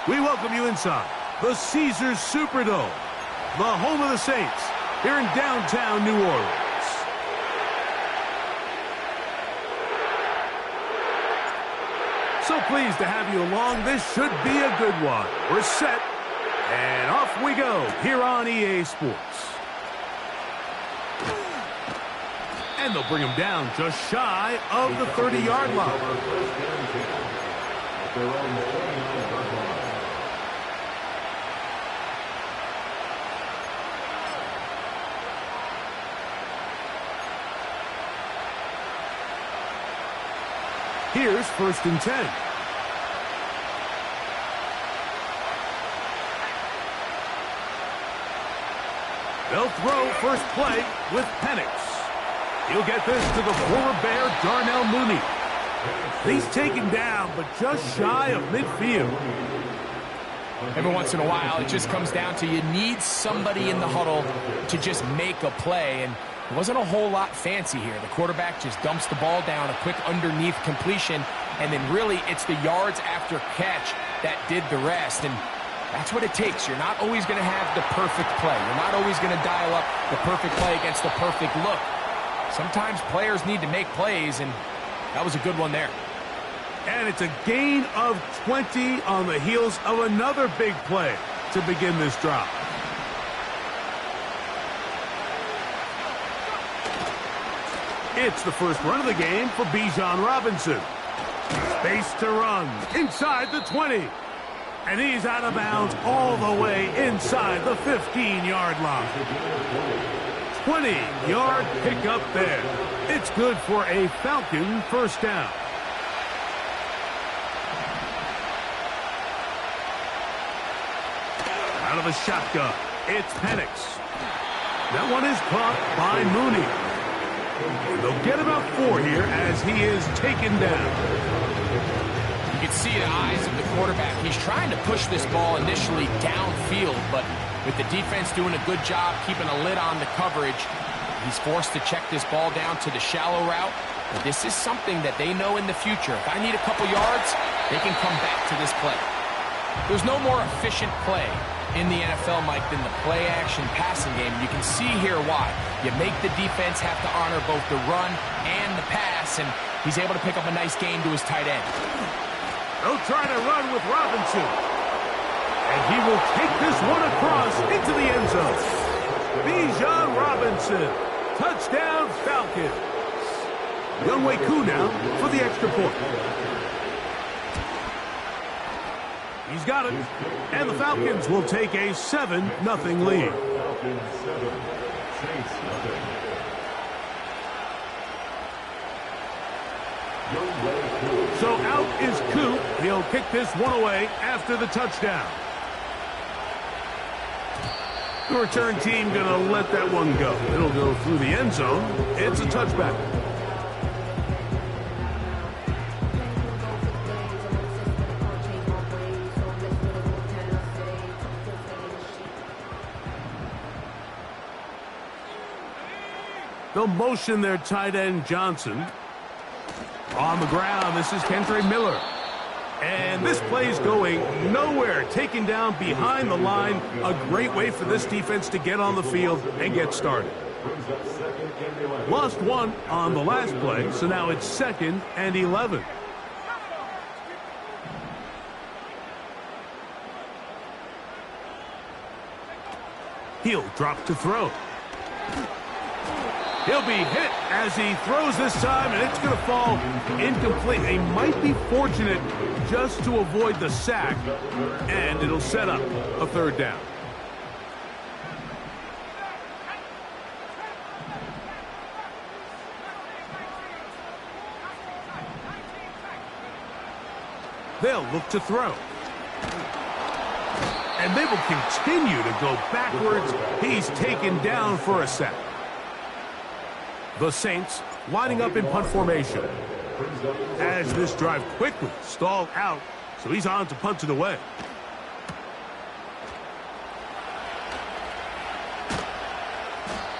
We welcome you inside the Caesars Superdome, the home of the Saints, here in downtown New Orleans. So pleased to have you along. This should be a good one. We're set, and off we go here on EA Sports. And they'll bring him down just shy of the 30-yard line. Here's 1st and 10. They'll throw first play with Penix. He'll get this to the former Bear, Darnell Mooney. He's taken down, but just shy of midfield. Every once in a while, it just comes down to you need somebody in the huddle to just make a play, and it wasn't a whole lot fancy here. The quarterback just dumps the ball down, a quick underneath completion, and then really it's the yards after catch that did the rest, and that's what it takes. You're not always going to have the perfect play. You're not always going to dial up the perfect play against the perfect look. Sometimes players need to make plays, and that was a good one there. And it's a gain of 20 on the heels of another big play to begin this drive. It's the first run of the game for Bijan Robinson. Space to run inside the 20. And he's out of bounds all the way inside the 15-yard line. 20-yard pickup there. It's good for a Falcon first down. Out of the shotgun, it's Penix. That one is caught by Mooney. They'll get about 4 here as he is taken down. You can see the eyes of the quarterback. He's trying to push this ball initially downfield, but with the defense doing a good job keeping a lid on the coverage, he's forced to check this ball down to the shallow route. But this is something that they know in the future. If I need a couple yards, they can come back to this play. There's no more efficient play in the NFL, Mike, than the play-action passing game. You can see here why. You make the defense have to honor both the run and the pass, and he's able to pick up a nice gain to his tight end. They'll try to run with Robinson. And he will take this one across into the end zone. Bijan Robinson. Touchdown, Falcons. Younghoe Koo now for the extra point. He's got it. And the Falcons will take a 7-0 lead. So out is Koo. He'll kick this one away after the touchdown. The return team going to let that one go. It'll go through the end zone. It's a touchback. They'll motion their tight end Johnson. On the ground, this is Kendre Miller. And this play's going nowhere. Taken down behind the line. A great way for this defense to get on the field and get started. Lost one on the last play, so now it's 2nd and 11. He'll drop to throw. He'll be hit as he throws this time, and it's going to fall incomplete. They might be fortunate just to avoid the sack, and it'll set up a 3rd down. They'll look to throw. And they will continue to go backwards. He's taken down for a sack. The Saints lining up in punt formation. As this drive quickly stalled out, so he's on to punt it away.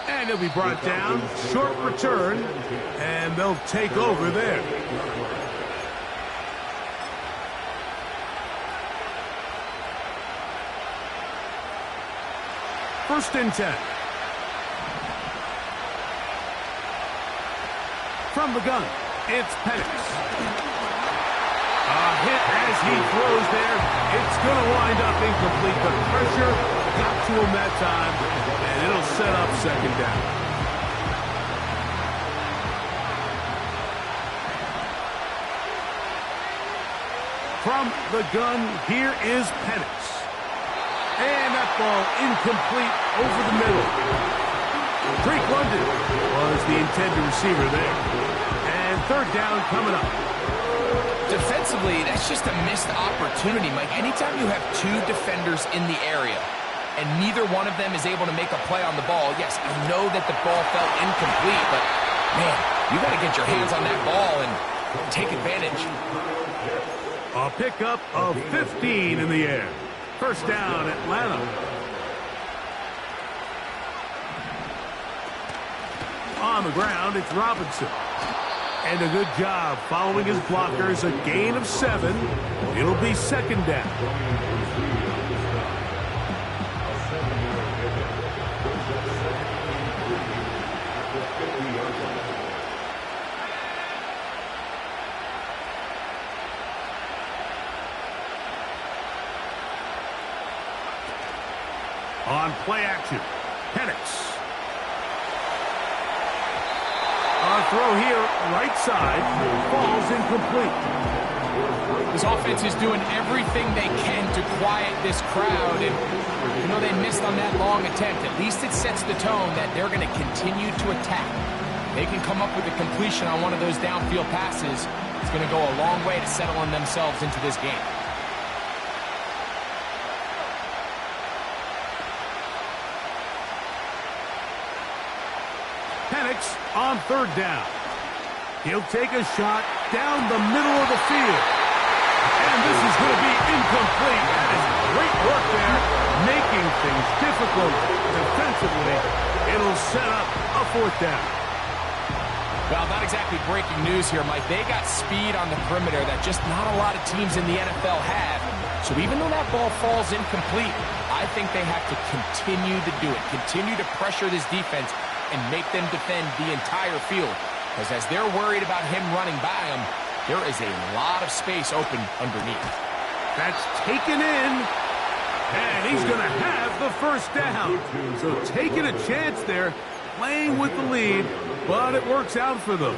And he'll be brought down. Short return, and they'll take over there. First and 10. From the gun, it's Penix. A hit as he throws there. It's going to wind up incomplete, but pressure got to him that time, and it'll set up second down. From the gun, here is Penix. And that ball incomplete over the middle. Drake London was the intended receiver there. And third down coming up. Defensively, that's just a missed opportunity, Mike. Anytime you have two defenders in the area and neither one of them is able to make a play on the ball, yes, I know that the ball felt incomplete, but, man, you got to get your hands on that ball and take advantage. A pickup of 15 in the air. First down, Atlanta. On the ground, it's Robinson. And a good job following his blockers. A gain of 7. It'll be second down. On play action, Penix. A throw here, right side, falls incomplete. This offense is doing everything they can to quiet this crowd, and you know they missed on that long attempt. At least it sets the tone that they're going to continue to attack. They can come up with a completion on one of those downfield passes. It's going to go a long way to settling themselves into this game. Penix on third down. He'll take a shot down the middle of the field. And this is going to be incomplete. That is great work there, making things difficult defensively. It'll set up a fourth down. Well, not exactly breaking news here, Mike. They got speed on the perimeter that just not a lot of teams in the NFL have. So even though that ball falls incomplete, I think they have to continue to do it, continue to pressure this defense and make them defend the entire field. Because as they're worried about him running by them, there is a lot of space open underneath. That's taken in, and he's going to have the first down. So taking a chance there, playing with the lead, but it works out for them.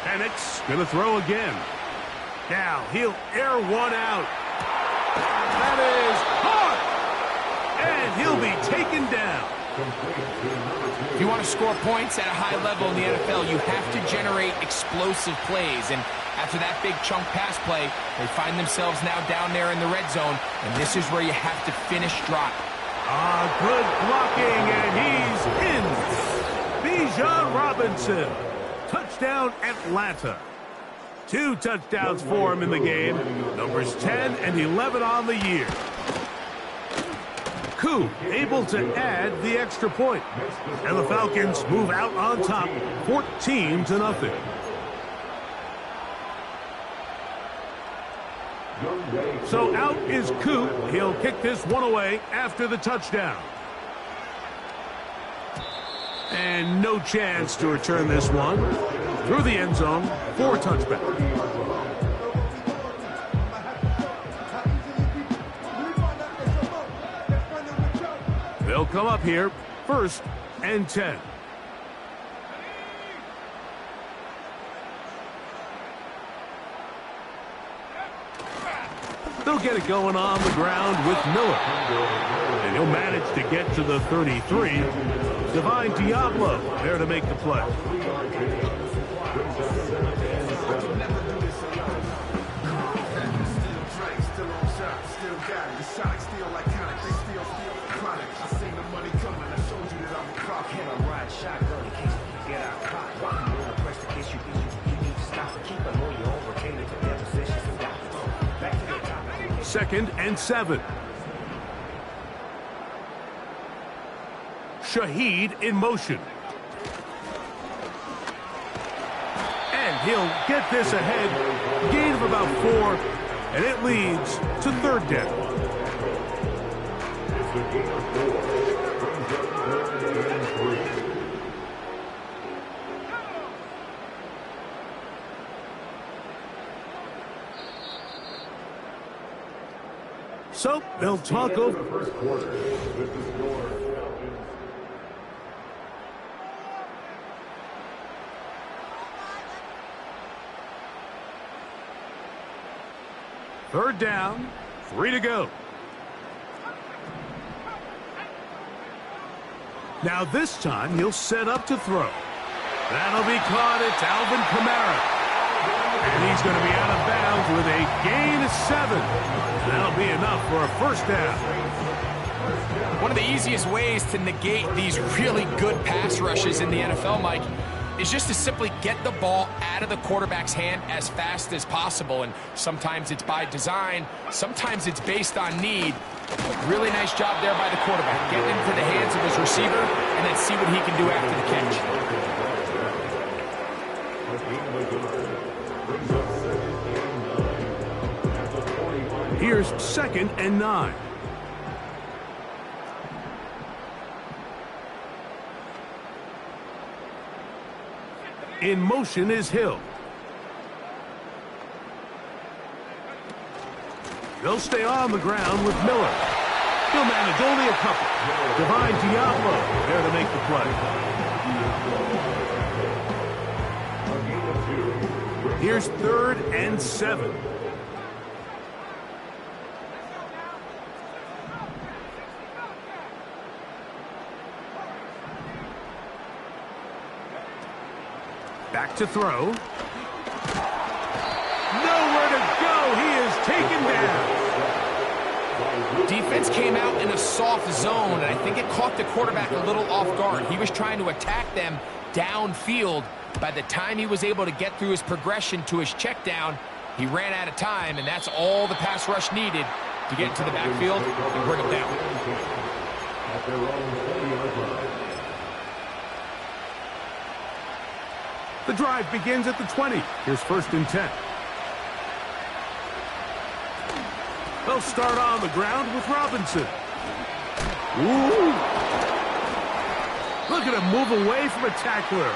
Penix going to throw again. Now he'll air one out. That is hard. And he'll be taken down. If you want to score points at a high level in the NFL, you have to generate explosive plays. And after that big chunk pass play, they find themselves now down there in the red zone. And this is where you have to finish strong. Good blocking, and he's in. Bijan Robinson. Touchdown, Atlanta. 2 touchdowns for him in the game. Numbers 10 and 11 on the year. Koo able to add the extra point. And the Falcons move out on top, 14-0. So out is Koo. He'll kick this one away after the touchdown. And no chance to return this one. Through the end zone for a touchback. They'll come up here, 1st and 10. They'll get it going on the ground with Miller. And he'll manage to get to the 33. Divine Diablo there to make the play. Second and 7. Shaheed in motion. And he'll get this ahead. Gain of about 4, and it leads to third down. It's the gain of 4. Brings up third and 3. So they'll talk over the first quarter with the score. third down, 3 to go. Now this time he'll set up to throw. That'll be caught. It's Alvin Kamara. And he's going to be out of bounds with a gain of 7. That'll be enough for a first down. One of the easiest ways to negate these really good pass rushes in the NFL, Mike, is just to simply get the ball out of the quarterback's hand as fast as possible. And sometimes it's by design, sometimes it's based on need. Really nice job there by the quarterback, getting into the hands of his receiver and then see what he can do after the catch. Here's 2nd and 9. In motion is Hill. They'll stay on the ground with Miller. He'll manage only a couple. Divine Diablo there to make the play. Here's 3rd and 7. Back to throw. Nowhere to go. He is taken down. Defense came out in a soft zone, and I think it caught the quarterback a little off guard. He was trying to attack them downfield. By the time he was able to get through his progression to his check down, he ran out of time, and that's all the pass rush needed to get into the backfield and bring him down. At their own 30-yard line. The drive begins at the 20. Here's 1st and 10. They'll start on the ground with Robinson. Ooh. Look at him move away from a tackler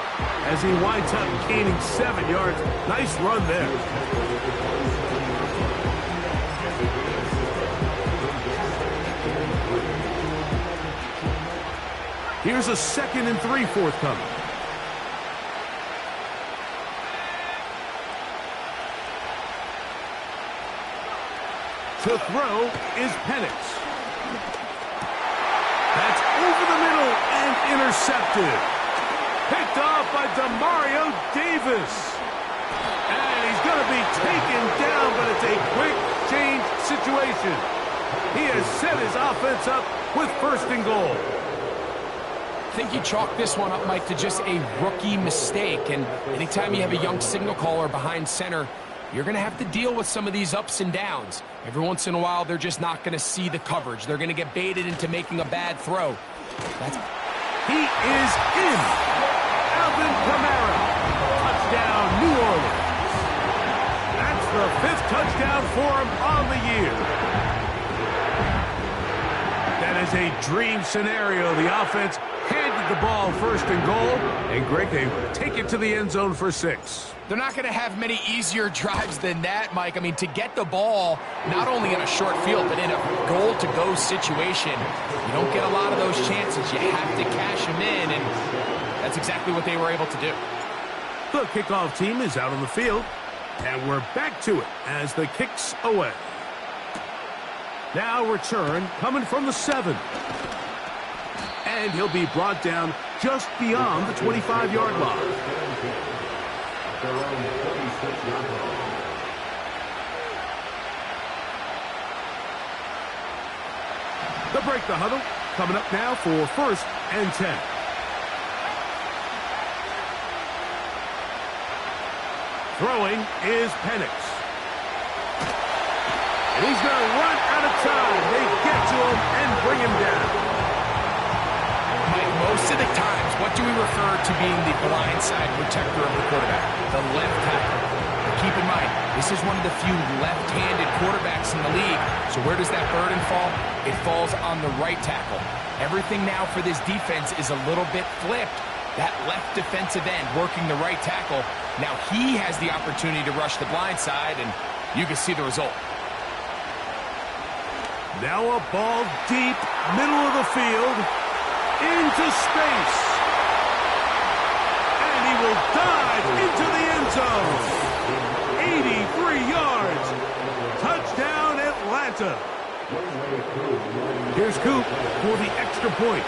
as he winds up gaining 7 yards. Nice run there. Here's a 2nd and 3 forthcoming. To throw is Penix. That's over the middle and intercepted. Picked off by Demario Davis. And he's going to be taken down, but it's a quick change situation. He has set his offense up with 1st and goal. I think you chalk this one up, Mike, to just a rookie mistake. And anytime you have a young signal caller behind center, you're going to have to deal with some of these ups and downs. Every once in a while, they're just not going to see the coverage. They're going to get baited into making a bad throw. He is in. Alvin Kamara. Touchdown, New Orleans. That's the 5th touchdown for him on the year. That is a dream scenario. The offense handed the ball 1st and goal. And Greg, they take it to the end zone for 6. They're not going to have many easier drives than that, Mike. I mean, to get the ball, not only in a short field, but in a goal-to-go situation, you don't get a lot of those chances. You have to cash them in, and that's exactly what they were able to do. The kickoff team is out on the field, and we're back to it as the kick's away. Now return coming from the 7. And he'll be brought down just beyond the 25-yard line. Their own 26-yard line. They'll break the huddle. Coming up now for 1st and 10. Throwing is Penix. And he's going to run out of time. They get to him and bring him down. Mike, Most of the times, what do we refer to being the blindside protector of the quarterback? The left tackle. Keep in mind, this is one of the few left-handed quarterbacks in the league. So where does that burden fall? It falls on the right tackle. Everything now for this defense is a little bit flipped. That left defensive end working the right tackle. Now he has the opportunity to rush the blind side, and you can see the result. Now a ball deep, middle of the field, into space. And he will dive into the end zone. 83 yards. Touchdown, Atlanta. Here's Coop for the extra point.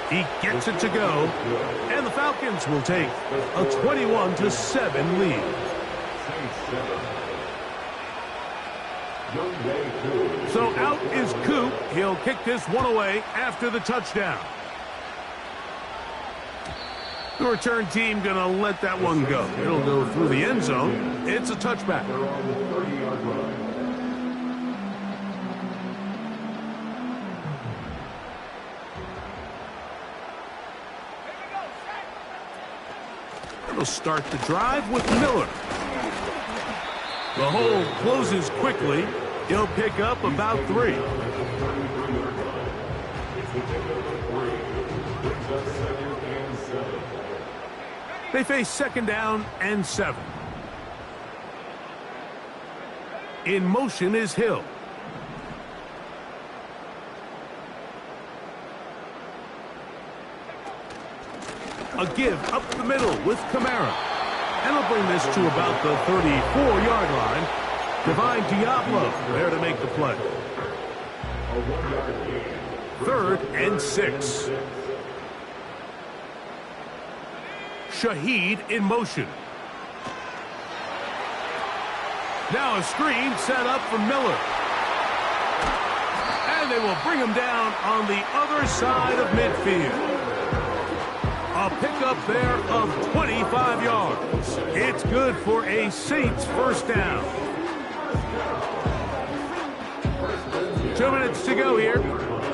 He gets it to go, and the Falcons will take a 21-7 lead. So out is Coop. He'll kick this one away after the touchdown. The return team going to let that one go. It'll go through the end zone. It's a touchback. They'll start the drive with Miller. The hole closes quickly. He'll pick up about 3. They face second down and 7. In motion is Hill. A give up the middle with Kamara. And he'll bring this to about the 34-yard line. Divine Diablo there to make the play. 3rd and 6. Shaheed in motion. Now a screen set up for Miller. And they will bring him down on the other side of midfield. A pickup there of 25 yards. It's good for a Saints first down. 2 minutes to go here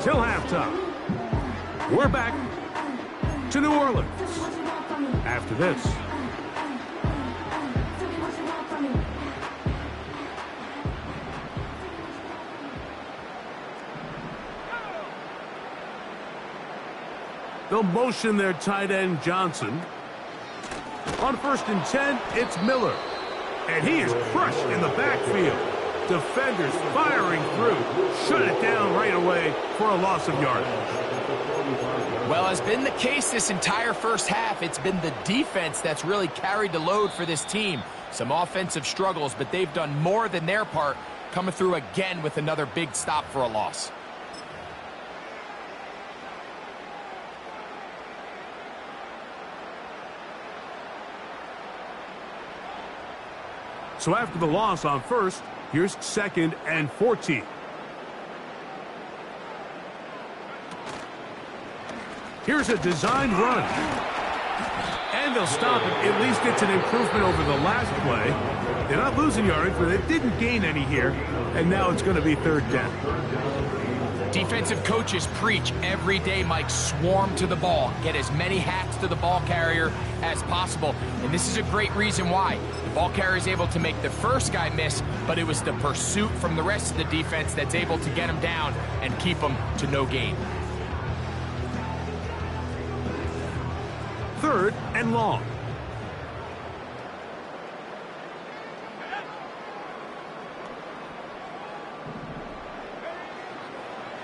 till halftime. We're back to New Orleans after this. They'll motion their tight end Johnson. On 1st and 10, it's Miller. And he is crushed in the backfield. Defenders firing through. Shut it down right away for a loss of yardage. Well, as been the case this entire first half, it's been the defense that's really carried the load for this team. Some offensive struggles, but they've done more than their part, coming through again with another big stop for a loss. So after the loss on 1st, here's 2nd and 14. Here's a designed run. And they'll stop it. At least it's an improvement over the last play. They're not losing yardage, but they didn't gain any here. And now it's going to be 3rd down. Defensive coaches preach every day, Mike, swarm to the ball. Get as many hacks to the ball carrier as possible. And this is a great reason why. The ball carrier is able to make the first guy miss, but it was the pursuit from the rest of the defense that's able to get him down and keep him to no gain. 3rd and long.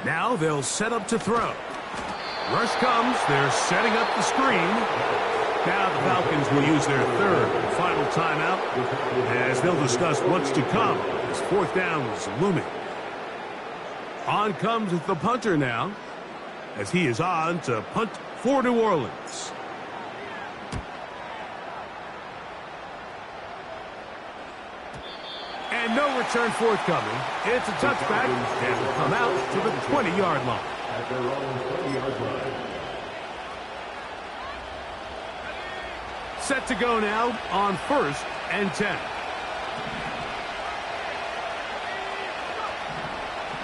Now they'll set up to throw. Rush comes. They're setting up the screen. Now the Falcons will use their 3rd and final timeout as they'll discuss what's to come as 4th down is looming. On comes the punter now as he is on to punt for New Orleans. And no return forthcoming. It's a touchback, and will come out to the 20-yard line. At their own 20-yard line. Set to go now on 1st and 10.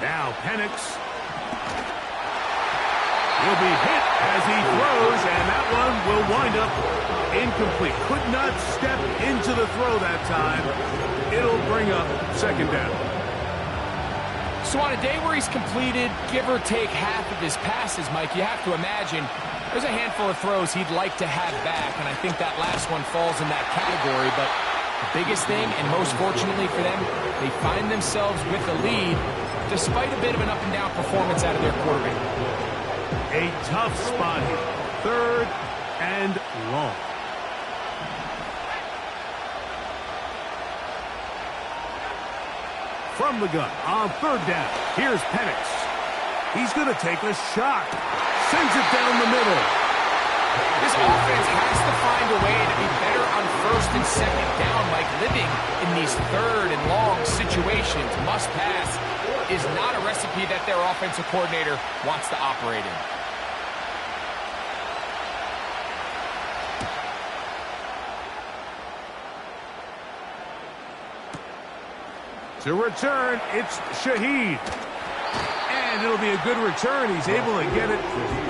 Now Penix. He'll be hit as he throws, and that one will wind up incomplete. Could not step into the throw that time. It'll bring up second down. So on a day where he's completed, give or take half of his passes, Mike, you have to imagine there's a handful of throws he'd like to have back, and I think that last one falls in that category. But the biggest thing, and most fortunately for them, they find themselves with the lead despite a bit of an up-and-down performance out of their quarterback. A tough spot here. Third and long. From the gun on third down. Here's Penix. He's going to take a shot. Sends it down the middle. This offense has to find a way to be better on first and second down. Like living in these third and long situations, must pass, is not a recipe that their offensive coordinator wants to operate in. To return, it's Shaheed. And it'll be a good return. He's able to get it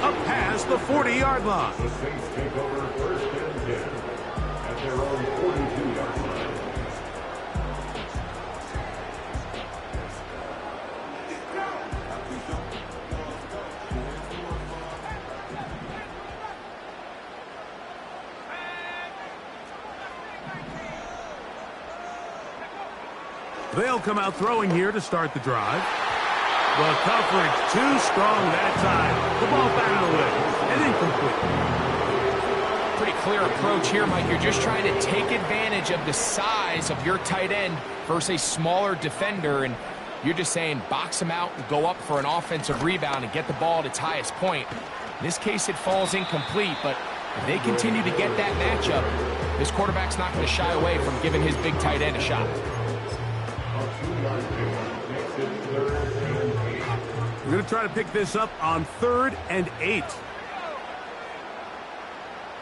up past the 40-yard line. The Saints take over first and 10 at their own 42-yard line. They'll come out throwing here to start the drive. The coverage too strong that time. The ball batted away and incomplete. Pretty clear approach here, Mike. You're just trying to take advantage of the size of your tight end versus a smaller defender, and you're just saying box him out and go up for an offensive rebound and get the ball at its highest point. In this case, it falls incomplete, but if they continue to get that matchup, this quarterback's not going to shy away from giving his big tight end a shot. We're going to try to pick this up on 3rd and 8.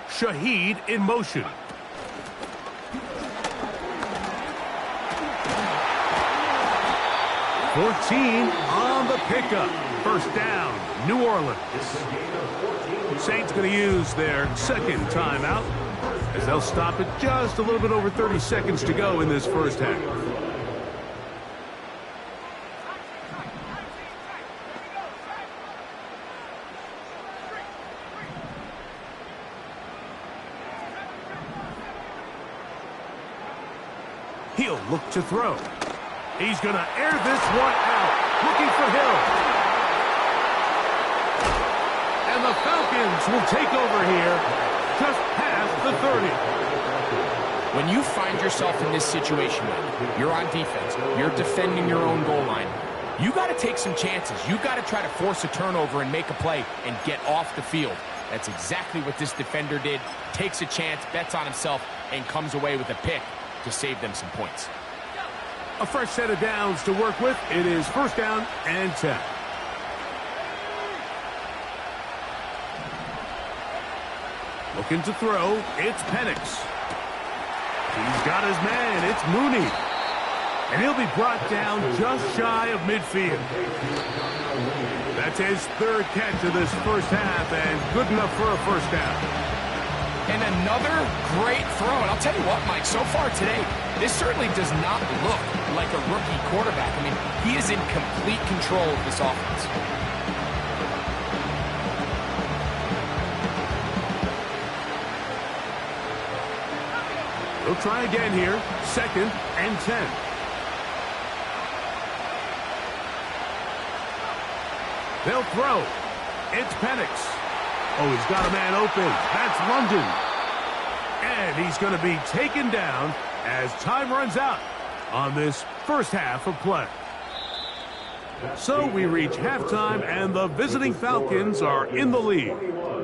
Shaheed in motion. $14 on the pickup. First down, New Orleans. Saints going to use their second timeout as they'll stop it just a little bit over 30 seconds to go in this first half. He'll look to throw. He's going to air this one out. Looking for Hill. And the Falcons will take over here just past the 30. When you find yourself in this situation, you're on defense, you're defending your own goal line, you got to take some chances. You got to try to force a turnover and make a play and get off the field. That's exactly what this defender did. Takes a chance, bets on himself, and comes away with a pick to save them some points. A fresh set of downs to work with. It is first down and 10. Looking to throw. It's Penix. He's got his man. It's Mooney. And he'll be brought down just shy of midfield. That's his third catch of this first half, and good enough for a first down. And another great throw. And I'll tell you what, Mike, so far today, this certainly does not look like a rookie quarterback. I mean, he is in complete control of this offense. He'll try again here. Second and 10. They'll throw. It's Penix. Oh, he's got a man open. That's London. And he's going to be taken down as time runs out on this first half of play. So we reach halftime, and the visiting Falcons are in the lead.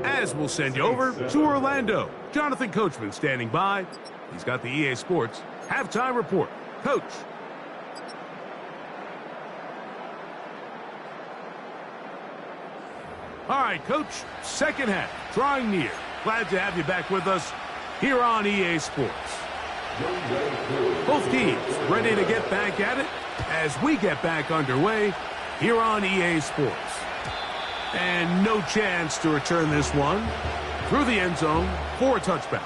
As we'll send you over to Orlando. Jonathan Coachman standing by. He's got the EA Sports halftime report. Coach. All right, Coach, second half, drawing near. Glad to have you back with us here on EA Sports. Both teams ready to get back at it as we get back underway here on EA Sports. And no chance to return this one through the end zone for a touchback.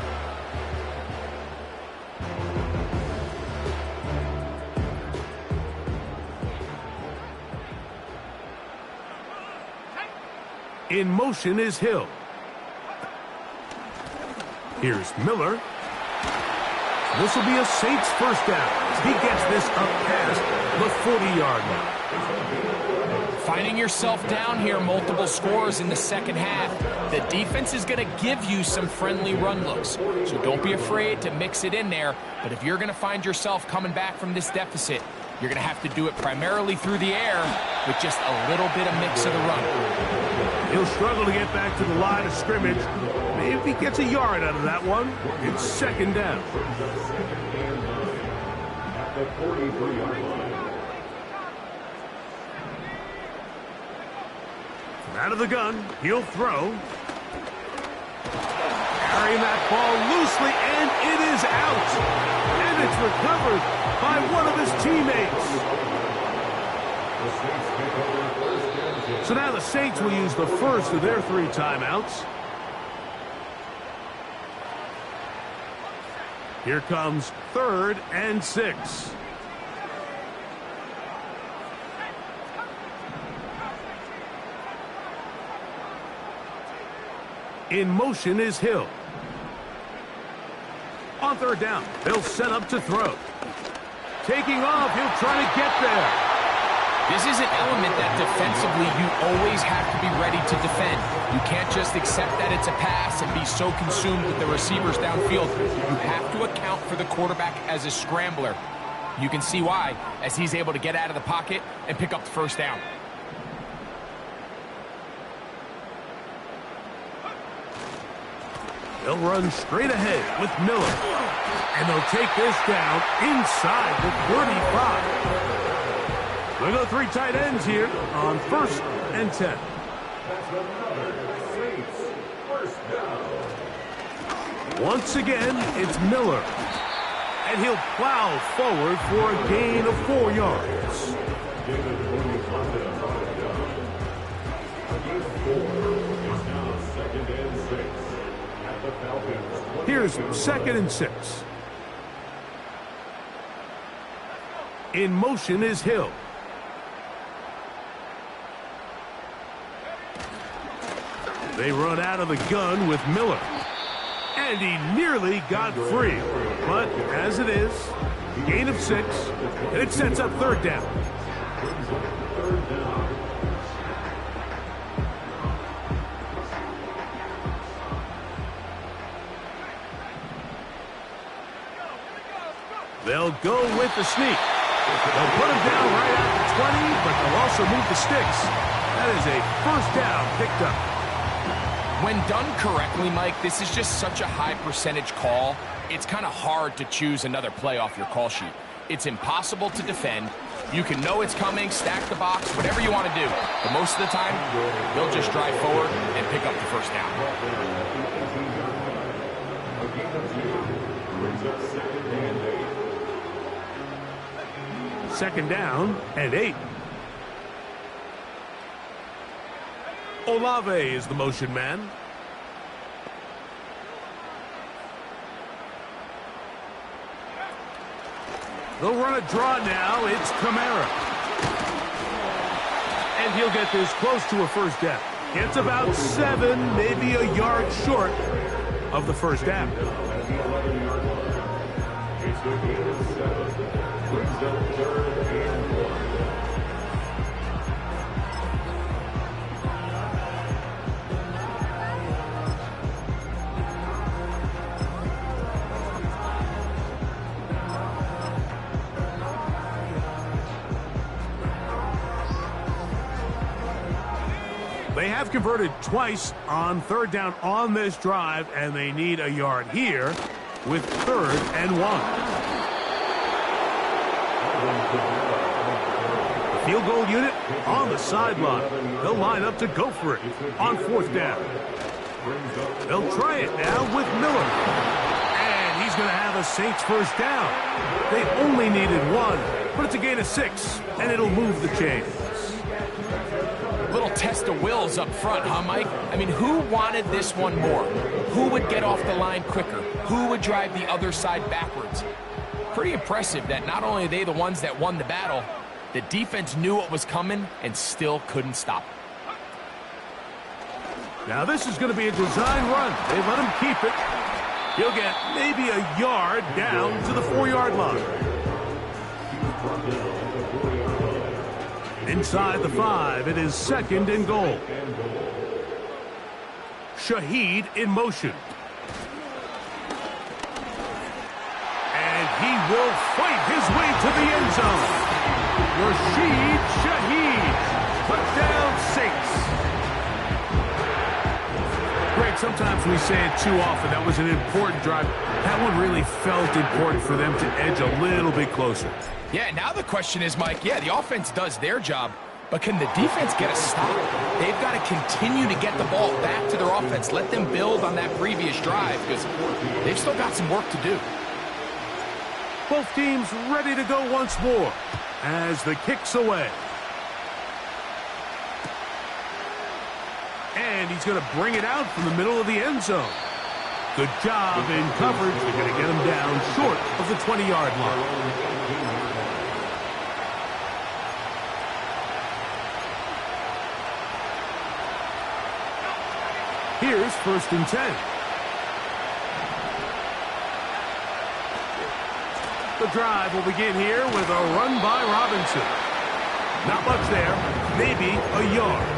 In motion is Hill. Here's Miller. This will be a Saints first down. He gets this up past the 40-yard line. Finding yourself down here, multiple scores in the second half. The defense is going to give you some friendly run looks, so don't be afraid to mix it in there. But if you're going to find yourself coming back from this deficit, you're going to have to do it primarily through the air with just a little bit of mix of the run. He'll struggle to get back to the line of scrimmage. Maybe if he gets a yard out of that one, it's second down. At the 43-yard line. Out of the gun, he'll throw. Carrying that ball loosely, and it is out. And it's recovered by one of his teammates. So now the Saints will use the first of their 3 timeouts. Here comes 3rd and 6. In motion is Hill. On 3rd down, they'll set up to throw. Taking off, he'll try to get there. This is an element that defensively you always have to be ready to defend. You can't just accept that it's a pass and be so consumed with the receivers downfield. You have to account for the quarterback as a scrambler. You can see why, as he's able to get out of the pocket and pick up the first down. They'll run straight ahead with Miller. And they'll take this down inside the 35. They go 3 tight ends here on 1st and 10. That's another Saints first down. Once again, it's Miller. And he'll plow forward for a gain of 4 yards. Here's 2nd and 6. In motion is Hill. They run out of the gun with Miller. And he nearly got free. But as it is, gain of 6, and it sets up 3rd down. They'll go with the sneak. They'll put him down right at the 20, but they'll also move the sticks. That is a first down picked up. When done correctly, Mike, this is just such a high percentage call. It's kind of hard to choose another play off your call sheet. It's impossible to defend. You can know it's coming, stack the box, whatever you want to do. But most of the time, they'll just drive forward and pick up the first down. Second down and 8. Olave is the motion man. They'll run a draw now. It's Kamara. And he'll get this close to a first down. It's about 7, maybe a yard short of the first down. They have converted twice on 3rd down on this drive, and they need a yard here with 3rd and 1. The field goal unit on the sideline. They'll line up to go for it on 4th down. They'll try it now with Miller. And he's going to have a Saints first down. They only needed 1, but it's a gain of 6, and it'll move the chains. Little test of wills up front, huh, Mike? I mean, who wanted this one more? Who would get off the line quicker? Who would drive the other side backwards? Pretty impressive that not only are they the ones that won the battle, the defense knew what was coming and still couldn't stop it. Now this is going to be a design run. They let him keep it. He'll get maybe a yard down to the 4-yard line. Inside the 5, it is 2nd and goal. Shaheed in motion. And he will fight his way to the end zone. Rashid Shaheed, touchdown 6. Greg, sometimes we say it too often. That was an important drive. That one really felt important for them to edge a little bit closer. Yeah, now the question is, Mike, yeah, the offense does their job, but can the defense get a stop? They've got to continue to get the ball back to their offense. Let them build on that previous drive because they've still got some work to do. Both teams ready to go once more as the kick's away. And he's going to bring it out from the middle of the end zone. Good job in coverage. They're going to get him down short of the 20-yard line. Here's 1st and 10. The drive will begin here with a run by Robinson. Not much there, maybe a yard.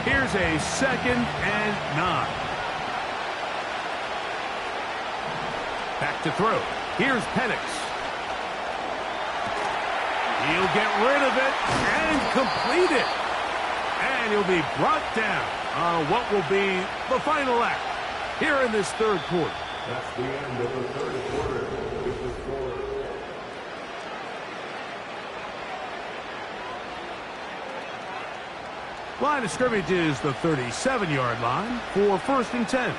Here's a 2nd and 9. Back to throw. Here's Penix. He'll get rid of it and complete it. And he'll be brought down on what will be the final act here in this 3rd quarter. That's the end of the 3rd quarter. With the score. Line of scrimmage is the 37-yard line for 1st and 10.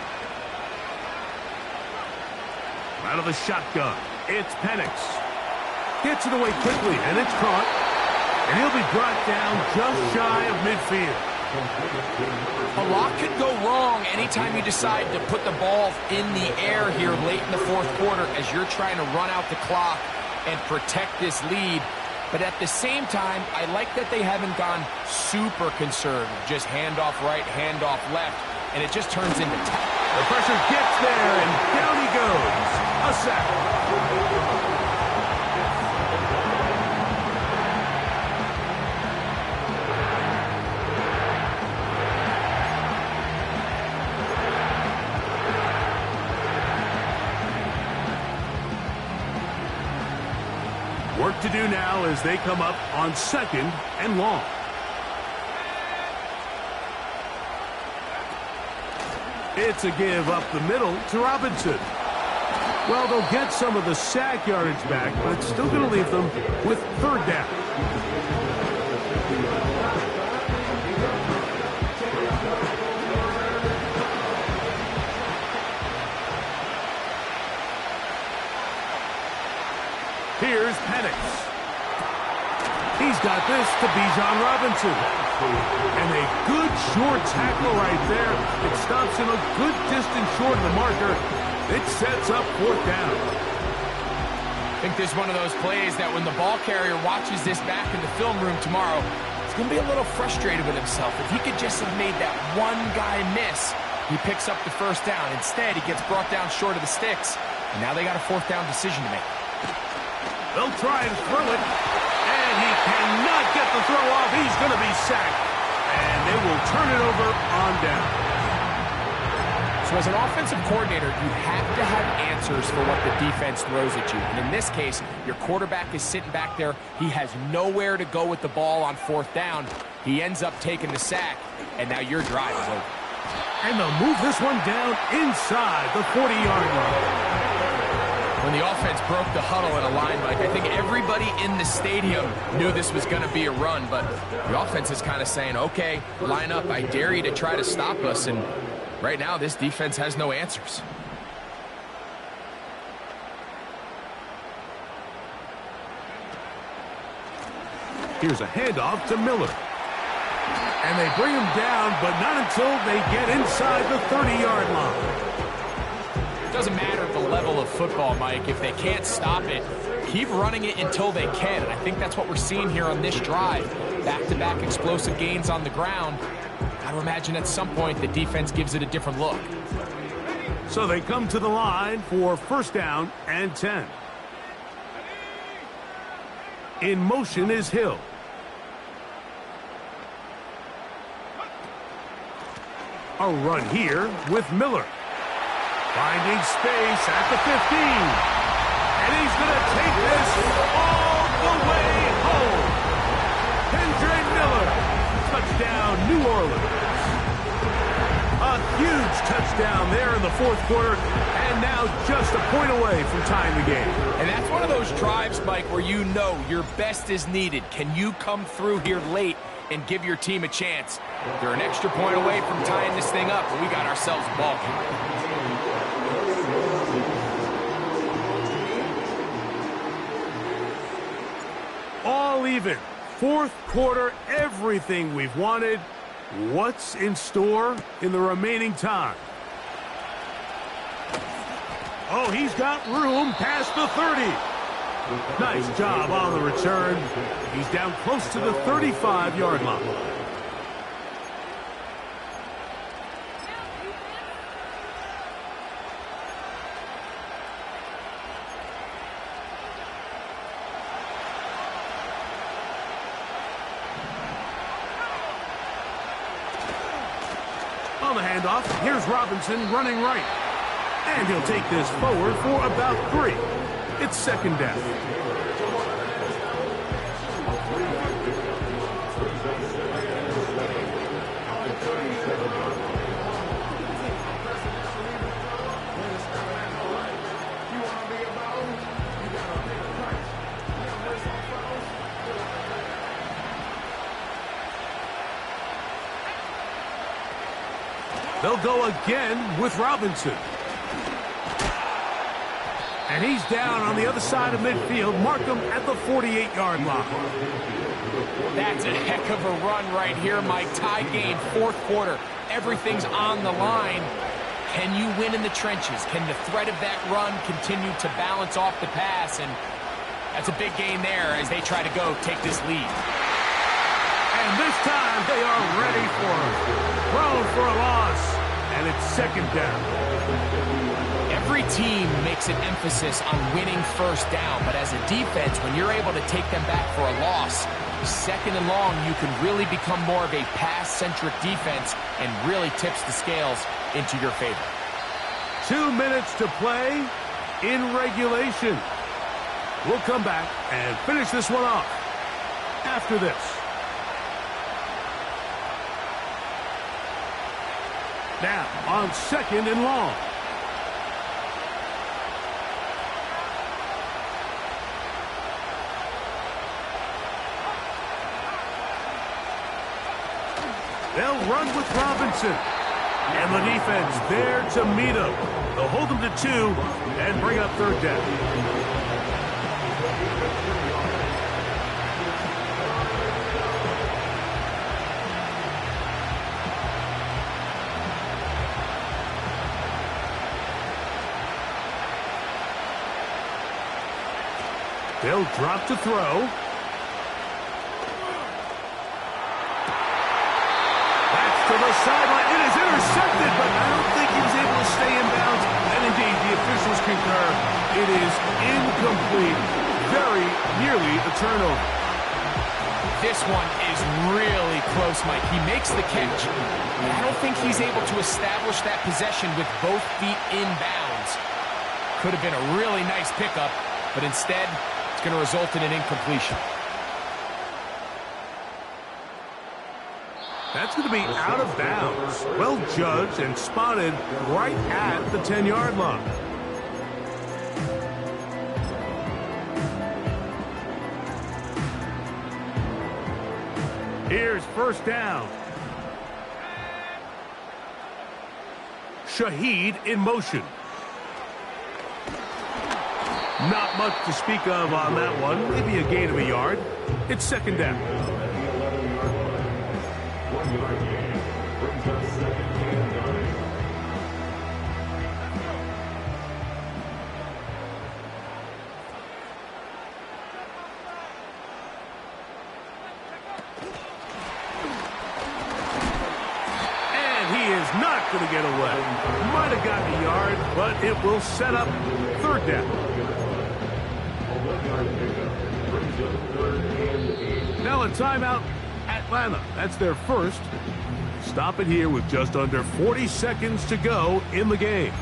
Out of the shotgun, it's Penix. Gets it away quickly, and it's caught. And he'll be brought down just shy of midfield. A lot could go wrong anytime you decide to put the ball in the air here late in the 4th quarter as you're trying to run out the clock and protect this lead. But at the same time, I like that they haven't gone super conservative. Just handoff right, handoff left, and it just turns into tackle. The pressure gets there, and down he goes. A sack. Work to do now as they come up on 2nd and long. It's a give up the middle to Robinson. Well, they'll get some of the sack yardage back, but it's still going to leave them with 3rd down. Here's Penix. He's got this to Bijan Robinson. And a good short tackle right there. It stops him a good distance short of the marker. It sets up 4th down. I think this is one of those plays that when the ball carrier watches this back in the film room tomorrow, he's going to be a little frustrated with himself. If he could just have made that one guy miss, he picks up the 1st down. Instead, he gets brought down short of the sticks. And now they got a 4th down decision to make. They'll try and throw it. And he cannot get the throw off. He's going to be sacked. And they will turn it over on down. So as an offensive coordinator, you have to have answers for what the defense throws at you. And in this case, your quarterback is sitting back there. He has nowhere to go with the ball on 4th down. He ends up taking the sack. And now your drive is over. And they'll move this one down inside the 40-yard line. When When the offense broke the huddle in a line, Mike, I think everybody in the stadium knew this was going to be a run, but the offense is kind of saying, okay, line up, I dare you to try to stop us, and right now this defense has no answers. Here's a handoff to Miller. And they bring him down, but not until they get inside the 30-yard line. Doesn't matter the level of football, Mike. If they can't stop it, keep running it until they can. And I think that's what we're seeing here on this drive. Back-to-back explosive gains on the ground. I would imagine at some point the defense gives it a different look. So they come to the line for first down and 10. In motion is Hill. A run here with Miller. Finding space at the 15. And he's going to take this all the way home. Kendra Miller. Touchdown, New Orleans. A huge touchdown there in the fourth quarter. And now just a point away from tying the game. And that's one of those drives, Mike, where you know your best is needed. Can you come through here late and give your team a chance? They're an extra point away from tying this thing up, and we got ourselves a ball game. All even. Fourth quarter, everything we've wanted. What's in store in the remaining time? Oh, he's got room past the 30. Nice job on the return. He's down close to the 35-yard line. On the handoff, here's Robinson running right. And he'll take this forward for about 3. It's second down. They'll go again with Robinson. And he's down on the other side of midfield. Mark him at the 48-yard line. That's a heck of a run right here, Mike. Tie game, fourth quarter. Everything's on the line. Can you win in the trenches? Can the threat of that run continue to balance off the pass? And that's a big gain there as they try to go take this lead. And this time they are ready for him. Thrown for a loss. And it's second down. Every team makes an emphasis on winning first down, but as a defense, when you're able to take them back for a loss, second and long, you can really become more of a pass-centric defense and really tips the scales into your favor. 2 minutes to play in regulation. We'll come back and finish this one off after this. Now on second and long. They'll run with Robinson. And the defense there to meet him. They'll hold them to 2 and bring up third down. They'll drop to throw. To the sideline. It is intercepted, but I don't think he was able to stay in bounds. And indeed, the officials concur. It is incomplete. Very nearly a turnover. This one is really close, Mike. He makes the catch. I don't think he's able to establish that possession with both feet in bounds. Could have been a really nice pickup, but instead, it's going to result in an incompletion. That's going to be out of bounds. Well judged and spotted right at the 10-yard line. Here's first down. Shaheed in motion. Not much to speak of on that one. Maybe a gain of a yard. It's second down. Not going to get away. Might have gotten a yard, but it will set up third down. Now a timeout, Atlanta. That's their first. Stop it here with just under 40 seconds to go in the game.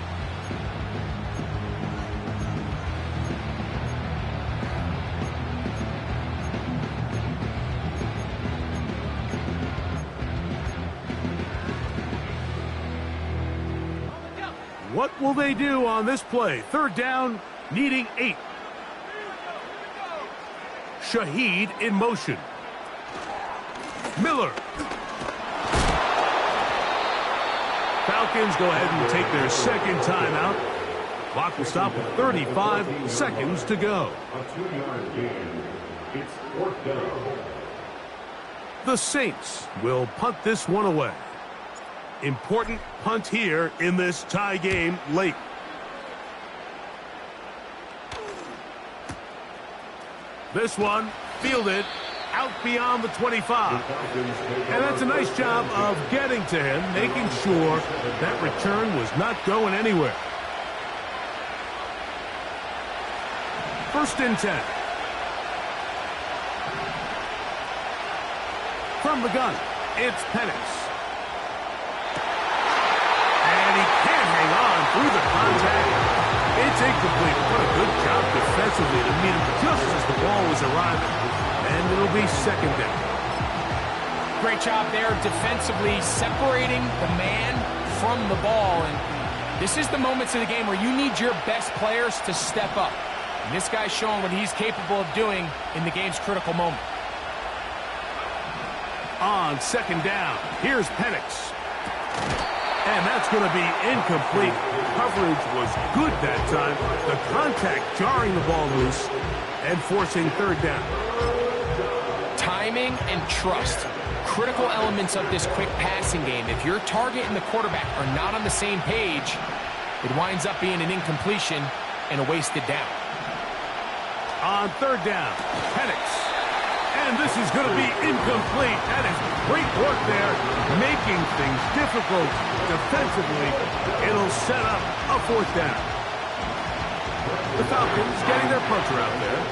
What will they do on this play? Third down, needing 8. Shaheed in motion. Miller. Falcons go ahead and take their second timeout. Clock will stop with 35 seconds to go. A 2-yard gain. It's fourth down. The Saints will punt this one away. Important punt here in this tie game late. This one fielded out beyond the 25. And that's a nice job of getting to him, making sure that return was not going anywhere. First and 10. From the gun, it's Penix. And he can't hang on through the contact. It's incomplete. What a good job defensively to meet him just as the ball was arriving. And it'll be second down. Great job there defensively, separating the man from the ball. And this is the moments of the game where you need your best players to step up. And this guy's showing what he's capable of doing in the game's critical moment. On second down, here's Penix. And that's going to be incomplete. Coverage was good that time. The contact jarring the ball loose and forcing third down. Timing and trust, critical elements of this quick passing game. If your target and the quarterback are not on the same page, it winds up being an incompletion and a wasted down. On third down, Penix. And this is going to be incomplete. That is great work there, making things difficult defensively. It'll set up a fourth down. The Falcons getting their punter out there.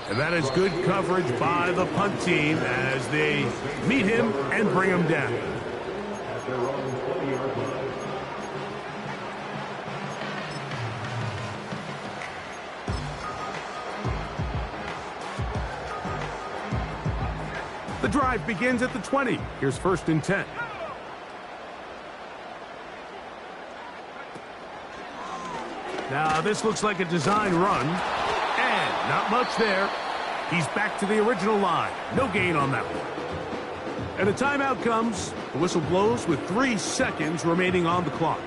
And that is good coverage by the punt team as they meet him and bring him down. At their own 20-yard line. The drive begins at the 20. Here's first and 10. Now this looks like a design run. And not much there. He's back to the original line. No gain on that one. And a timeout comes. The whistle blows with 3 seconds remaining on the clock.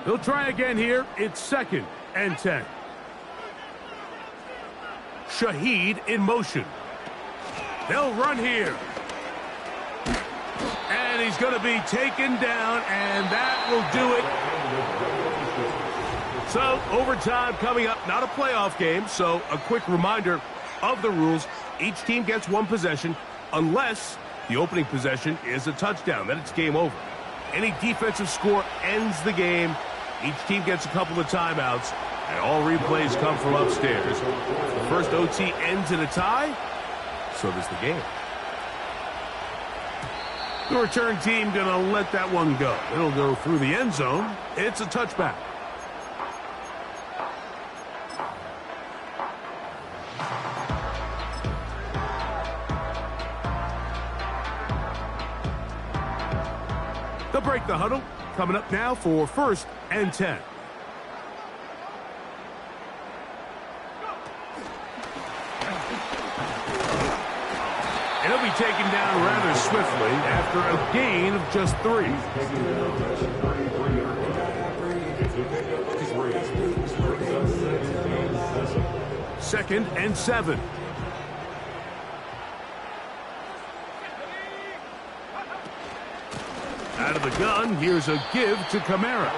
He'll try again here. It's second and 10. Shaheed in motion. They'll run here. And he's going to be taken down, and that will do it. So, overtime coming up. Not a playoff game, so a quick reminder of the rules. Each team gets one possession unless the opening possession is a touchdown. Then it's game over. Any defensive score ends the game. Each team gets a couple of timeouts, and all replays come from upstairs. The first OT ends in a tie, so does the game. The return team going to let that one go. It'll go through the end zone. It's a touchback. They'll break the huddle. Coming up now for 1st and 10. He'll be taken down rather swiftly after a gain of just 3. 2nd and 7. Out of the gun, here's a give to Kamara.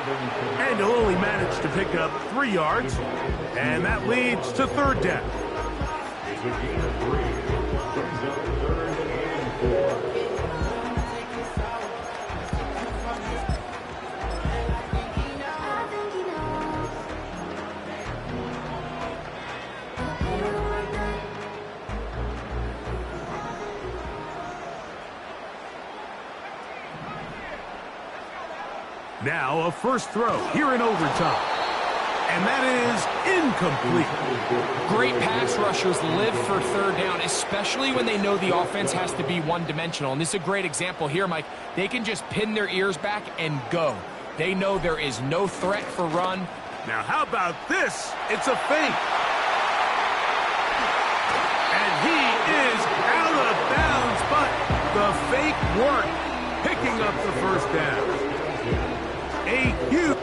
And he'll only manage to pick up 3 yards. And that leads to 3rd down. Now a first throw here in overtime. And that is incomplete. Great pass rushers live for 3rd down, especially when they know the offense has to be one-dimensional. And this is a great example here, Mike. They can just pin their ears back and go. They know there is no threat for run. Now how about this? It's a fake. And he is out of bounds, but the fake worked, picking up the 1st down. A huge...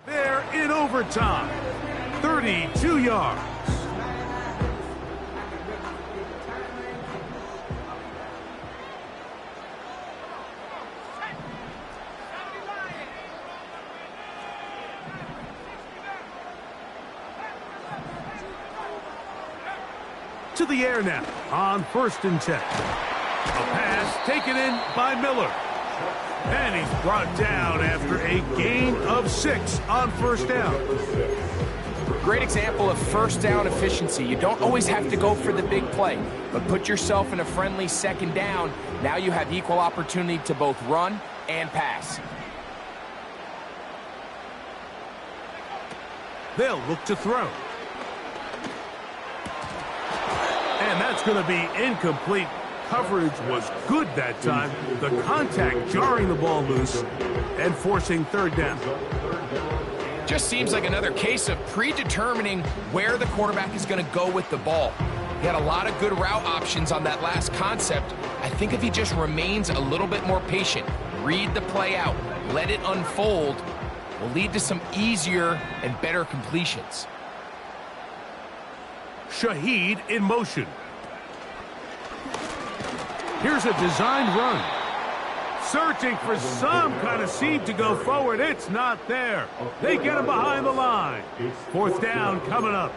They're in overtime. 32 yards. To the air now on 1st and 10. A pass taken in by Miller. And he's brought down after a gain of 6 on 1st down. Great example of 1st down efficiency. You don't always have to go for the big play, but put yourself in a friendly 2nd down. Now you have equal opportunity to both run and pass. They'll look to throw. And that's going to be incomplete. Coverage was good that time. The contact jarring the ball loose and forcing 3rd down. Just seems like another case of predetermining where the quarterback is going to go with the ball. He had a lot of good route options on that last concept. I think if he just remains a little bit more patient, read the play out, let it unfold, will lead to some easier and better completions. Shaheed in motion. Here's a designed run. Searching for some kind of seam to go forward. It's not there. They get him behind the line. 4th down coming up.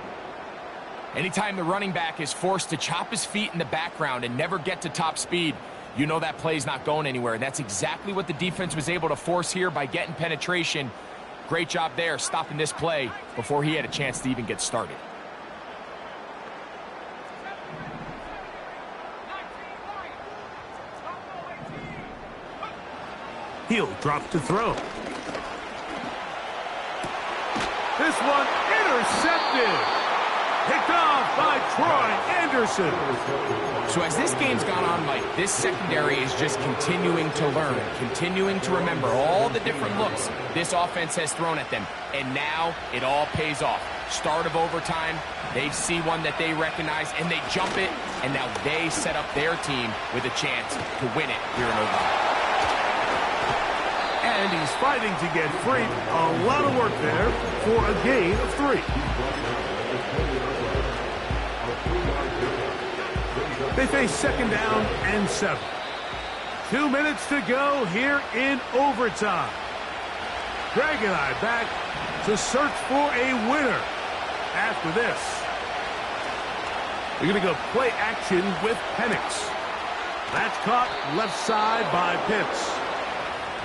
Anytime the running back is forced to chop his feet in the background and never get to top speed, you know that play's not going anywhere. That's exactly what the defense was able to force here by getting penetration. Great job there stopping this play before he had a chance to even get started. He'll drop to throw. This one intercepted. Picked off by Troy Anderson. So as this game's gone on, Mike, this secondary is just continuing to learn, continuing to remember all the different looks this offense has thrown at them. And now it all pays off. Start of overtime, they see one that they recognize, and they jump it, and now they set up their team with a chance to win it here in overtime. And he's fighting to get free. A lot of work there for a gain of 3. They face 2nd down and 7. 2 minutes to go here in overtime. Greg and I back to search for a winner after this. They're going to go play action with Penix. That's caught left side by Pitts.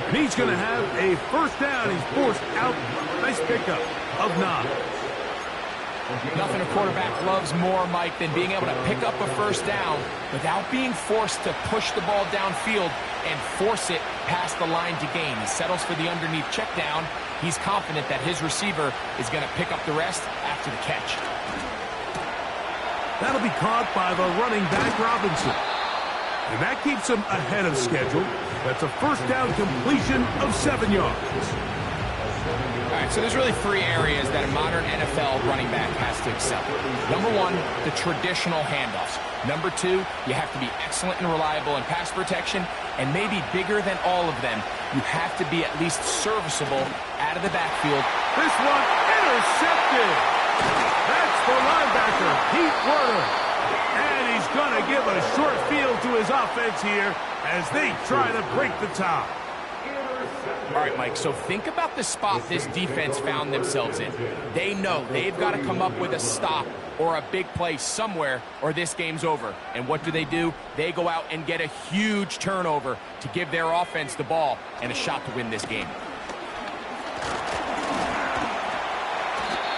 And he's going to have a first down. He's forced out. Nice pickup of 9. Nothing a quarterback loves more, Mike, than being able to pick up a first down without being forced to push the ball downfield and force it past the line to gain. He settles for the underneath check down. He's confident that his receiver is going to pick up the rest after the catch. That'll be caught by the running back, Robinson. And that keeps him ahead of schedule. That's a first down completion of 7 yards. All right, so there's really 3 areas that a modern NFL running back has to excel. Number 1, the traditional handoffs. Number 2, you have to be excellent and reliable in pass protection. And maybe bigger than all of them, you have to be at least serviceable out of the backfield. This one intercepted. That's the linebacker, Pete Werner. And he's going to give a short field to his offense here as they try to break the tie. All right, Mike, so think about the spot this defense found themselves in. They know they've got to come up with a stop or a big play somewhere or this game's over. And what do? They go out and get a huge turnover to give their offense the ball and a shot to win this game.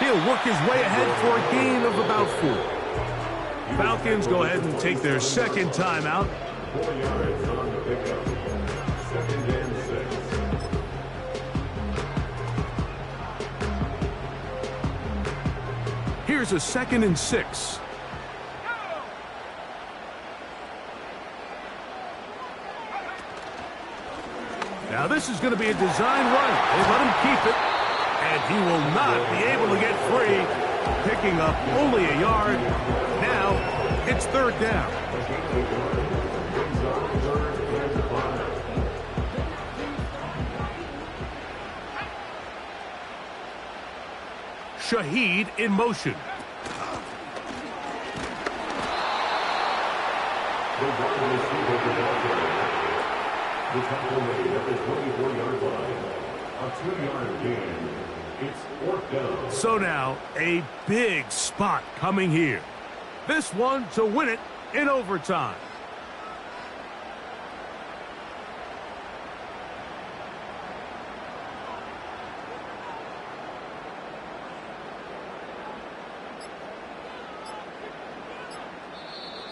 He'll work his way ahead for a gain of about 4. Falcons go ahead and take their second timeout. 4 yards on the pickup. 2nd and 6. Here's a 2nd and 6. Now this is going to be a design run. They let him keep it, and he will not be able to get free, picking up only a yard. Now it's 3rd down. Shaheed in motion. The wide receiver for Baltimore. The tackle made at the 24-yard line. A 2-yard gain. It's 4th down. So now a big spot coming here. This one to win it in overtime.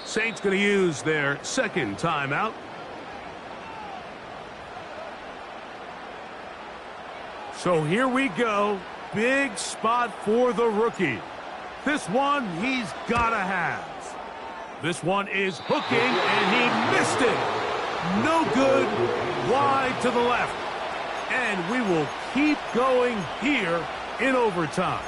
Saints going to use their 2nd timeout. So here we go. Big spot for the rookie. This one he's got to have. This one is hooking, and he missed it. No good. Wide to the left. And we will keep going here in overtime.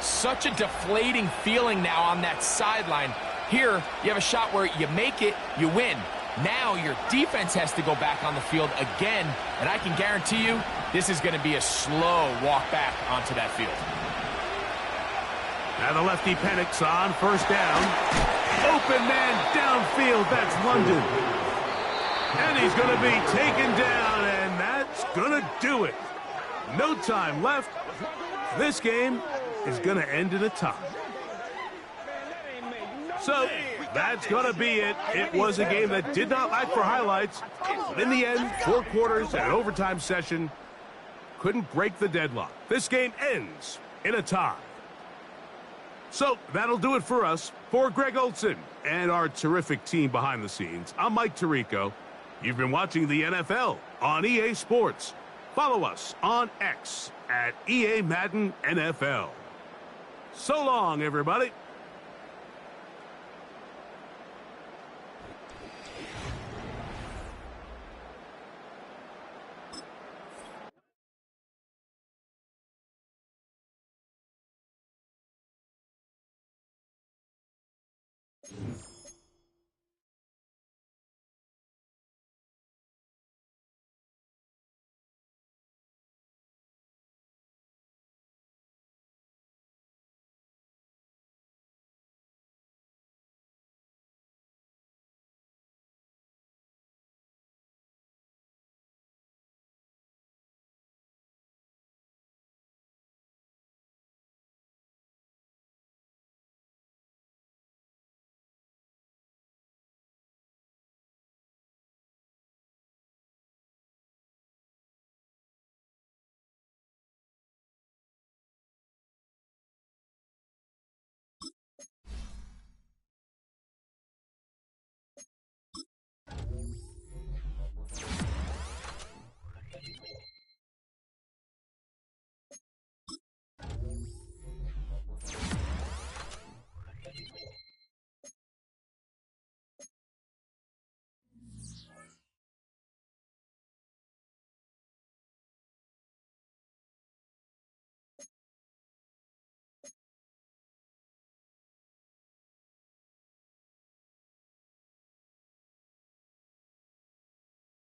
Such a deflating feeling now on that sideline. Here, you have a shot where you make it, you win. Now your defense has to go back on the field again, and I can guarantee you this is going to be a slow walk back onto that field. Now the lefty Penix on 1st down. Open man downfield, that's London. And he's going to be taken down, and that's going to do it. No time left. This game is going to end in a tie. So that's going to be it. It was a game that did not lack for highlights. But in the end, 4 quarters and an overtime session couldn't break the deadlock. This game ends in a tie. So that'll do it for us. For Greg Olson and our terrific team behind the scenes, I'm Mike Tirico. You've been watching the NFL on EA Sports. Follow us on X at EA Madden NFL. So long, everybody. Thank you.